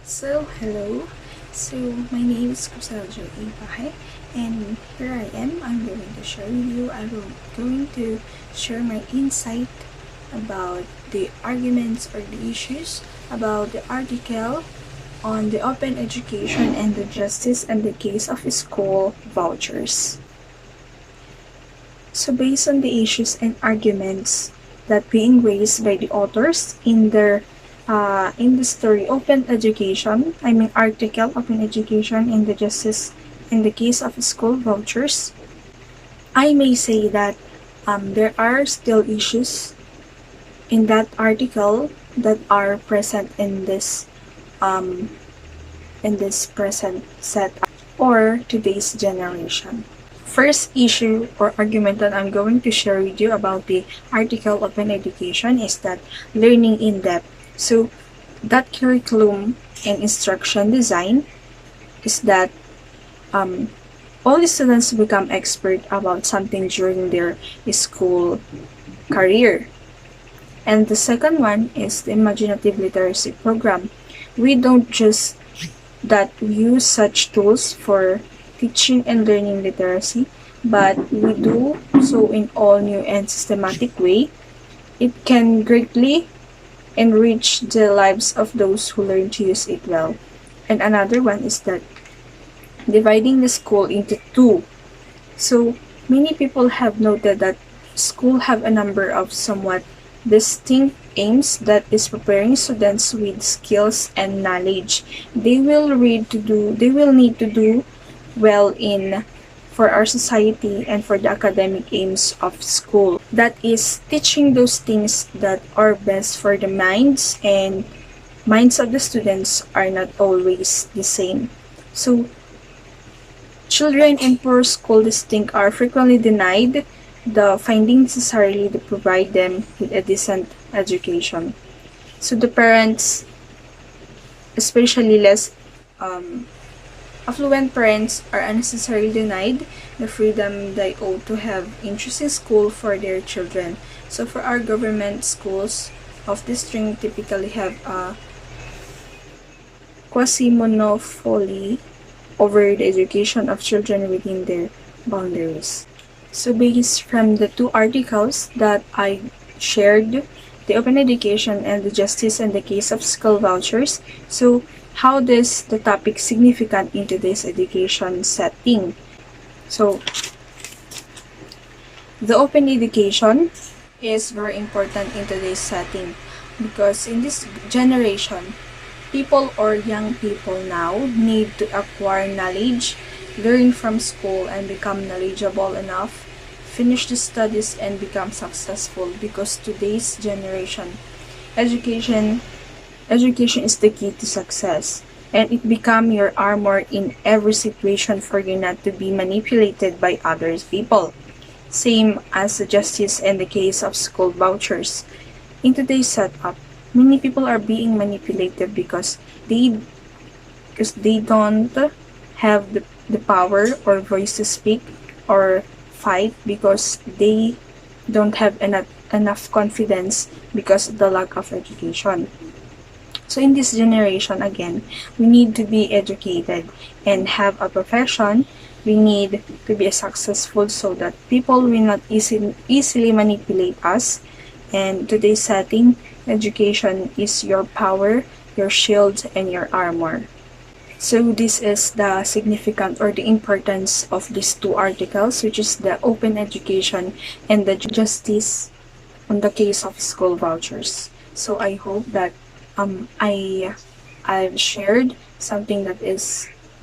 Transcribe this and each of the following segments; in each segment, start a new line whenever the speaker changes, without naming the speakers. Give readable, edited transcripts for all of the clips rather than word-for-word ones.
Hello. My name is Kusaljo Ibahe, and here I am. I'm going to share with you. I'm going to share my insight about the arguments or the issues about the article on the open education and the justice and the case of school vouchers. So, based on the issues and arguments that being raised by the authors in the story Open Education, article Open Education and the Justice in the case of school vouchers, I may say that there are still issues in that article that are present in this present set or today's generation. First issue or argument that I'm going to share with you about the article Open Education is that learning in depth. So that curriculum and instruction design is that all the students become expert about something during their school career. And the second one is the imaginative literacy program. We don't just that use such tools for teaching and learning literacy, but we do so in all new and systematic way. It can greatly enrich the lives of those who learn to use it well. And another one is that dividing the school into two. So many people have noted that school have a number of somewhat distinct aims that is preparing students with skills and knowledge. They will need to do well in for our society and for the academic aims of school. That is teaching those things that are best for the minds, and minds of the students are not always the same. So children in poor school district are frequently denied the finding necessarily to provide them with a decent education. So the parents, especially less affluent parents, are unnecessarily denied the freedom they owe to have interest in school for their children. So for our government schools of district typically have a quasi-monopoly over the education of children within their boundaries. So based from the two articles that I shared, the Open Education and the Justice and the Case of School Vouchers, so how does the topic significant in today's education setting? So the open education is very important in today's setting because in this generation, people or young people now need to acquire knowledge, learn from school, and become knowledgeable enough, finish the studies, and become successful because today's generation, education is the key to success, and it become your armor in every situation for you not to be manipulated by other people. Same as the justice and the case of school vouchers. In today's setup, many people are being manipulated because they don't have the power or voice to speak or fight because they don't have enough confidence because of the lack of education. So in this generation, again, we need to be educated and have a profession. We need to be successful so that people will not easily manipulate us. And today's setting, education is your power, your shield, and your armor. So this is the significant or the importance of these two articles, which is the open education and the justice on the case of school vouchers. So I hope that I've shared something that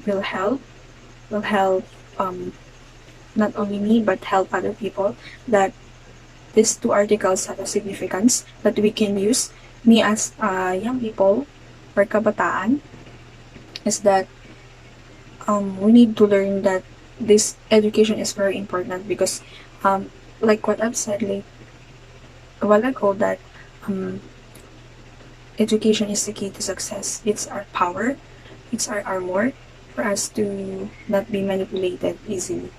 will help not only me but help other people, that these two articles have a significance that we can use. Me as young people or kabataan is that we need to learn that this education is very important because like what I've said like a while ago, that education is the key to success. It's our power, it's our armor for us to not be manipulated easily.